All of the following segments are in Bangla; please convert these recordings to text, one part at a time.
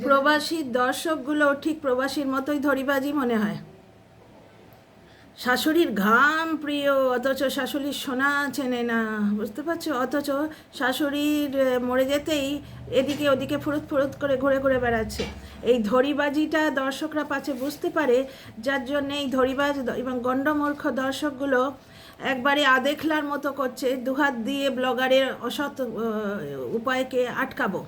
প্রবাসী দর্শকগুলো ঠিক প্রবাসীর মতোই ধরিবাজি মনে হয়। শাশুড়ির ঘাম প্রিয়, অথচ শাশুড়ির সোনা চেনে না, বুঝতে পারছো? অথচ শাশুড়ির মরে যেতেই এদিকে ওদিকে ফুরুত ফুরুত করে ঘুরে ঘুরে বেড়াচ্ছে। এই ধরিবাজিটা দর্শকরা পাচ্ছে বুঝতে পারে, যার জন্যে এই ধরিবাজ এবং গণ্ডমূর্খ দর্শকগুলো একবারে আদেখলার মতো করছে, দুহাত দিয়ে ব্লগারের অসৎ উপায়কে আটকাবো।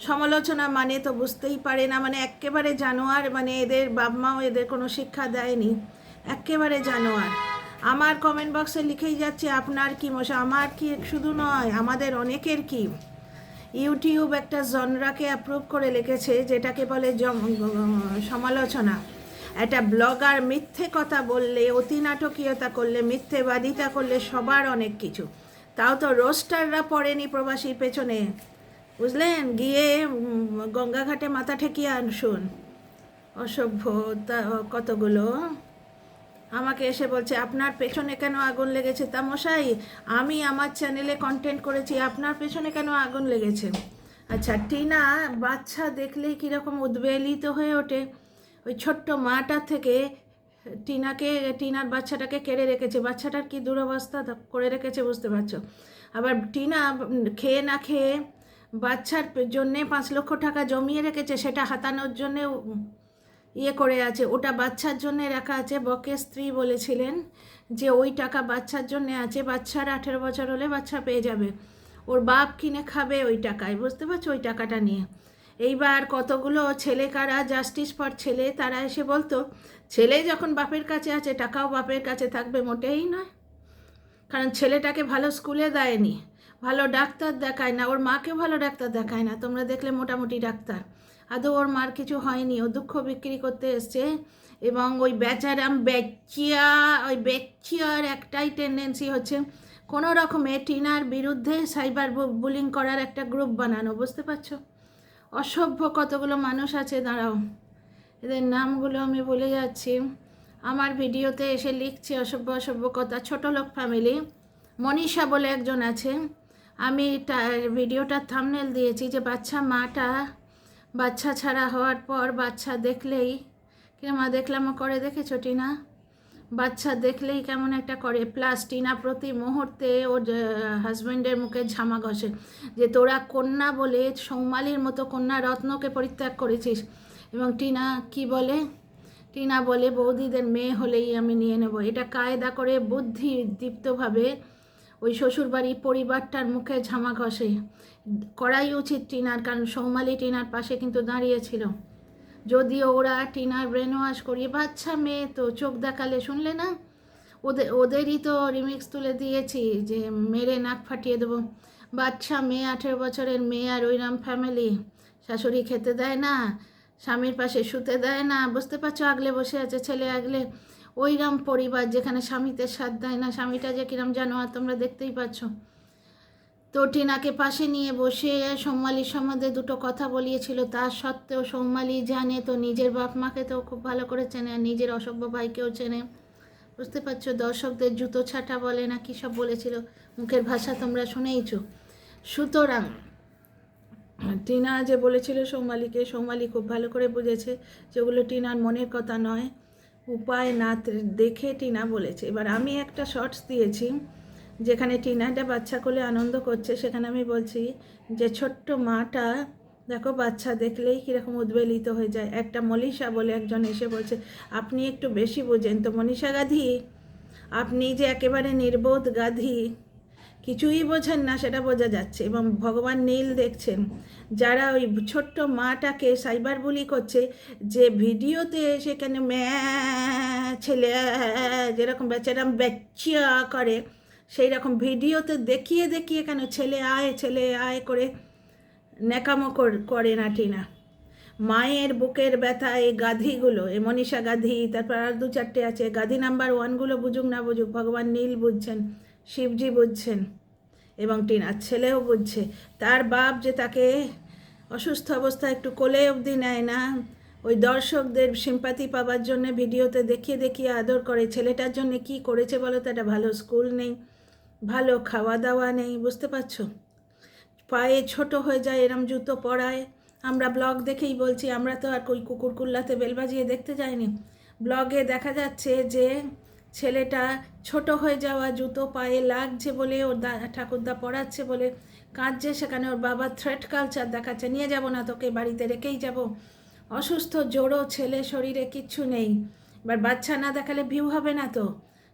সমালোচনা মানে তো বুঝতেই পারে না, মানে একেবারে জানোয়ার, মানে এদের বাপমাও এদের কোনো শিক্ষা দেয়নি, একেবারে জানোয়ার। আমার কমেন্ট বক্সে লিখেই যাচ্ছে আপনার কি মশা, আমার কি শুধু নয়, আমাদের অনেকের কি। ইউটিউব একটা জনরাকে অ্যাপ্রুভ করে লিখেছে, যেটাকে বলে সমালোচনা। একটা ব্লগার মিথ্যে কথা বললে, অতি নাটকীয়তা করলে, মিথ্যেবাদিতা করলে সবার অনেক কিছু, তাও তো রোস্টাররা পড়েনি প্রবাসীর পেছনে, বুঝলেন? গিয়ে গঙ্গাঘাটে মাথা ঠেকিয়ে আনশুন। অসভ্য কতগুলো আমাকে এসে বলছে আপনার পেছনে কেন আগুন লেগেছে। তা মশাই, আমি আমার চ্যানেলে কন্টেন্ট করেছি, আপনার পেছনে কেন আগুন লেগেছে? আচ্ছা, টিনা বাচ্চা দেখলেই কীরকম উদ্বেলিত হয়ে ওঠে। ওই ছোট্ট মাটার থেকে টিনার বাচ্চাটাকে কেড়ে রেখেছে, বাচ্চাটার কি দুরবস্থা করে রেখেছে বুঝতে পারছো? আবার টিনা খেয়ে না খেয়ে বাচ্চার জন্যে 5 লক্ষ টাকা জমিয়ে রেখেছে, সেটা হাতানোর জন্যে করে আছে। ওটা বাচ্চার জন্যে রাখা আছে। বকের স্ত্রী বলেছিলেন যে ওই টাকা বাচ্চার জন্যে আছে, বাচ্চার 18 বছর হলে বাচ্চা পেয়ে যাবে, ওর বাপ কিনে খাবে ওই টাকায়, বুঝতে পারছো? ওই টাকাটা নিয়ে এইবার কতগুলো ছেলে, কারা জাস্টিস ফর ছেলে, তারা এসে বলতো ছেলে যখন বাপের কাছে আছে টাকাও বাপের কাছে থাকবে। মোটেই নয়, কারণ ছেলেটাকে ভালো স্কুলে দেয়নি, ভালো ডাক্তার দেখায় না, ওর মাকেও ভালো ডাক্তার দেখায় না। তোমরা দেখলে মোটামুটি ডাক্তার, আদৌ ওর মার কিছু হয়নি, ও দুঃখ বিক্রি করতে এসছে। এবং ওই বেচিয়ার একটাই টেন্ডেন্সি হচ্ছে কোনো রকমে টিনার বিরুদ্ধে সাইবার বুলিং করার একটা গ্রুপ বানানো, বুঝতে পারছো? অসভ্য কতগুলো মানুষ আছে, দাঁড়াও এদের নামগুলো আমি বলে যাচ্ছি। আমার ভিডিওতে এসে লিখছে অসভ্য অসভ্য কথা। ছোট লোক ফ্যামিলি, মনীষা বলে একজন আছে, আমি ভিডিওটার থাম্বনেল দিয়েছি যে বাচ্চা ছাড়া হওয়ার পর বাচ্চা দেখলেই কিরম দেখলামও করে, দেখেছো টিনা? বাচ্চা দেখলেই কেমন একটা করে। প্লাস টিনা প্রতি মুহূর্তে ওর হাজব্যান্ডের মুখে ঝামা ঘষে যে তোরা কন্যা বলে সৌমালির মতো কন্যা রত্নকে পরিত্যাগ করেছিস। এবং টিনা কি বলে? টিনা বলে বৌদিদের মেয়ে হলেই আমি নিয়ে নেব। এটা কায়দা করে বুদ্ধিদীপ্তভাবে ওই শ্বশুরবাড়ি পরিবারটার মুখে ঝামা ঘষে। করাই উচিত টিনার, কারণ সৌমালি টিনার পাশে কিন্তু দাঁড়িয়েছিল। যদিও ওরা টিনার ব্রেন ওয়াশ করিয়ে, বাচ্চা মেয়ে তো চোখ দেখালে, শুনলে না? ওদেরই তো রিমিক্স তুলে দিয়েছি যে মেরে নাক ফাটিয়ে দেবো। বাচ্চা মেয়ে, 18 বছরের মেয়ে, আর ওইরাম ফ্যামিলি, শাশুড়ি খেতে দেয় না, স্বামীর পাশে শুতে দেয় না, বুঝতে পারছো? আগলে বসে আছে ছেলে আগলে। ওইরাম পরিবার যেখানে স্বামীতে সাথ দেয় না, স্বামীটা যে কিরম জানো আর তোমরা দেখতেই পাচ্ছ। তো টিনাকে পাশে নিয়ে বসে সৌমালির সম্বন্ধে দুটো কথা বলিয়েছিল, তার সত্ত্বেও সৌমালি জানে তো, নিজের বাপ মাকে তো খুব ভালো করে চেনে, আর নিজের অসভ্য ভাইকেও চেনে, বুঝতে পারছো? দর্শকদের জুতো ছাটা বলে না কী সব বলেছিল, মুখের ভাষা তোমরা শুনেইছ। সুতরাং টিনা যে বলেছিল সৌমালিকে, সৌমালি খুব ভালো করে বুঝেছে যেগুলো টিনার মনের কথা নয়, উপায় না দেখে টিনা বলেছে। এবার আমি একটা শর্টস দিয়েছি যেখানে টিনাটা বাচ্চা কোলে আনন্দ করছে, সেখানে আমি বলছি যে ছোট্ট মাটা দেখো বাচ্চা দেখলেই কীরকম উদ্বেলিত হয়ে যায়। একটা মনীষা বলে একজন এসে বলছে আপনি একটু বেশি বোঝেন তো মনীষা গাধি, আপনি যে একেবারে নির্বোধ গাধি, কিছুই বোঝেন না সেটা বোঝা যাচ্ছে। এবং ভগবান নীল দেখছেন, যারা ওই ছোট্ট মাটাকে সাইবার বুলি করছে, যে ভিডিওতে সেখানে ছেলে যেরকম বেচারাম বাচ্চা করে, সেই রকম ভিডিওতে দেখিয়ে দেখিয়ে কেন ছেলে আয় করে ন্যাকামো করে না টিনা। মায়ের বুকের ব্যথা এই গাধিগুলো, এ মনীষা গাধি, তারপর আর 2-4টে আছে, গাধি নাম্বার 1গুলো বুঝুক না বুঝুক, ভগবান নীল বুঝছেন, শিবজি বুঝছেন, এবং টিনার ছেলেও বুঝছে। তার বাপ যে তাকে অসুস্থ অবস্থায় একটু কোলে অবধি নেয় না, ওই দর্শকদের সিম্পাতি পাবার জন্য ভিডিওতে দেখিয়ে দেখিয়ে আদর করে। ছেলেটার জন্য কি করেছে বলো তো? একটা ভালো স্কুল নেই, ভালো খাওয়া দাওয়া নেই, বুঝতে পারছো? পায়ে ছোট হয়ে যায় এরম জুতো পরায়, আমরা ব্লগ দেখেই বলছি, আমরা তো আর কই কুকুর কুল্লাতে বেল বাজিয়ে দেখতে যাইনি। ব্লগে দেখা যাচ্ছে যে ছেলেটা ছোট হয়ে যাওয়া জুতো পায়ে লাগছে বলে ওর ঠাকুরদা পড়াচ্ছে বলে কাঁদছে, সেখানে ওর বাবা থ্রেট কালচার দেখাচ্ছে, নিয়ে যাব না তোকে, বাড়িতে রেখেই যাব। অসুস্থ জোড়ো ছেলে, শরীরে কিচ্ছু নেই, এবার বাচ্চা না দেখালে ভিউ হবে না তো।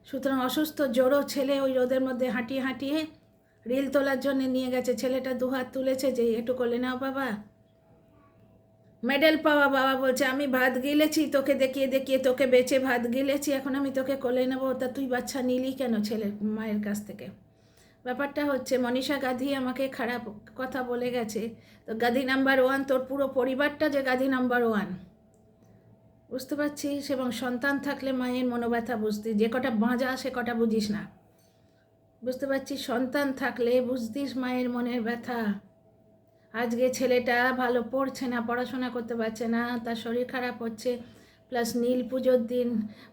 সুতরাং অসুস্থ জোড়ো ছেলে ওই রোদের মধ্যে হাঁটিয়ে হাঁটিয়ে রিল তোলার জন্য নিয়ে গেছে। ছেলেটা দুহাত তুলেছে যে একটু কোলে নাও বাবা, মেডেল পাওয়া বাবা বলছে আমি ভাত গিলেছি তোকে দেখিয়ে দেখিয়ে, তোকে বেচে ভাত গিলেছি, এখন আমি তোকে কোলে নেবো, তা তুই বাচ্চা নিলি কেন ছেলের মায়ের কাছ থেকে? ব্যাপারটা হচ্ছে মনীষা গাধী আমাকে খারাপ কথা বলে গেছে, তো গাধী নাম্বার 1 তোর পুরো পরিবারটা যে গাধী নাম্বার 1, বুঝতে পারছিস? এবং সন্তান থাকলে মায়ের মনোব্যথা বুঝতি, যে কটা বাঁজা সে কটা বুঝিস না, বুঝতে পারছিস? সন্তান থাকলে বুঝতিস মায়ের মনের ব্যথা। আজকে ছেলেটা ভালো পড়ছে না, পড়াশোনা করতে পারছে না, তার শরীর খারাপ হচ্ছে, প্লাস নীল পুজোর দিন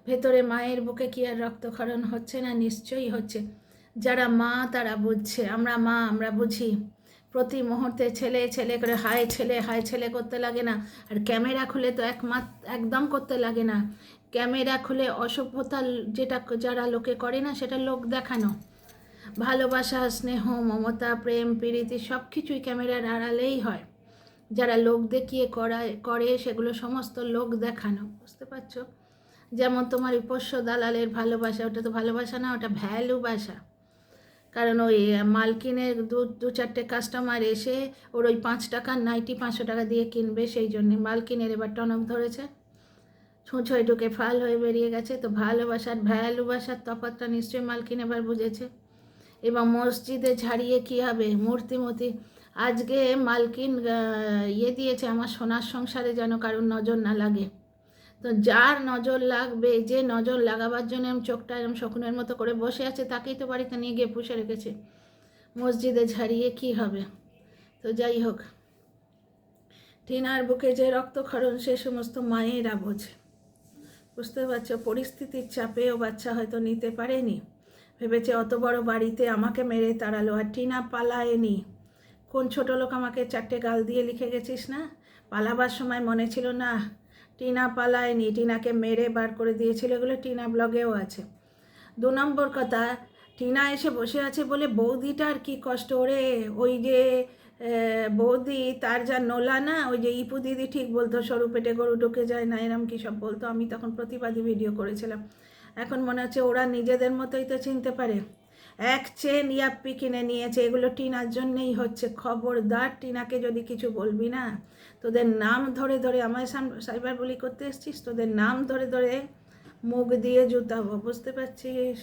ভেতরে মায়ের বুকে কি আর রক্তক্ষরণ হচ্ছে না? নিশ্চয়ই হচ্ছে। যারা মা তারা বুঝছে, আমরা মা আমরা বুঝি। প্রতি মুহূর্তে ছেলে ছেলে করে হায় ছেলে করতে লাগে না, আর ক্যামেরা খুলে তো একদম করতে লাগে না। ক্যামেরা খুলে অসভ্যতা যেটা যারা লোকে করে না, সেটা লোক দেখানো। ভালোবাসা, স্নেহ, মমতা, প্রেম, প্রীতি সব কিছুই ক্যামেরার আড়ালেই হয়। যারা লোক দেখিয়ে করে সেগুলো সমস্ত লোক দেখানো, বুঝতে পারছো? যেমন তোমার এই পোষ্য দালালের ভালোবাসা, ওটা তো ভালোবাসা না, ওটা ভ্যালুবাসা। কারণ ওই মালকিনের দু চারটে কাস্টমার এসে ওর ওই 5 টাকার নাইটি 500 টাকা দিয়ে কিনবে, সেই জন্যে মালকিনের এবার টনক ধরেছে, ছুঁচোয় ঢুকে ফাল হয়ে বেরিয়ে গেছে। তো ভালোবাসার ভ্যালুবাসার তফাৎটা নিশ্চয়ই মালকিন এবার বুঝেছে। এবং মসজিদে ঝাড়িয়ে কী হবে, মূর্তি আজকে মালকিন দিয়েছে আমার সোনার সংসারে যেন কারোর নজর না লাগে। তো যার নজর লাগবে, যে নজর লাগাবার জন্য চোখটা এরম শকুনের মতো করে বসে আছে, তাকেই তো বাড়িতে নিয়ে গিয়ে পুষে রেখেছে। মসজিদে ঝাড়িয়ে কি হবে? তো যাই হোক, টিনার বুকে যে রক্তক্ষরণ সে সমস্ত মায়েরা বোঝে, বুঝতে পারছো? পরিস্থিতির চাপেও বাচ্চা হয়তো নিতে পারেনি, ভেবেছে অত বড় বাড়িতে আমাকে মেরে তাড়ালো, আর টিনা পালায়নি। কোন ছোটো লোক আমাকে 4টে গাল দিয়ে লিখে গেছিস না, পালাবার সময় মনে ছিল না? টিনা পালায়নি, টিনাকে মেরে বার করে দিয়েছিল, এগুলো টিনা ব্লগেও আছে। 2 নম্বর কথা, টিনা এসে বসে আছে বলে বৌদিটার কি কষ্ট। ওরে ওই যে বৌদি তার যা নোলা না, ওই যে ইপু দিদি ঠিক বলতো সরু পেটে গরু ঢুকে যায় না, এরম কী সব বলতো। আমি তখন প্রতিবাদী ভিডিও করেছিলাম। এখন মনে হচ্ছে ওরা নিজেদের মতোই তো চিনতে পারে। এক চেন ইয়াপ্পি কিনে নিয়েছে, এগুলো টিনার জন্যেই হচ্ছে। খবরদার টিনাকে যদি কিছু বলবি না, তোদের নাম ধরে ধরে, আমায় সাইবার বুলি করতে এসছিস, তোদের নাম ধরে ধরে মুখ দিয়ে জুতাবো, বুঝতে পারছিস?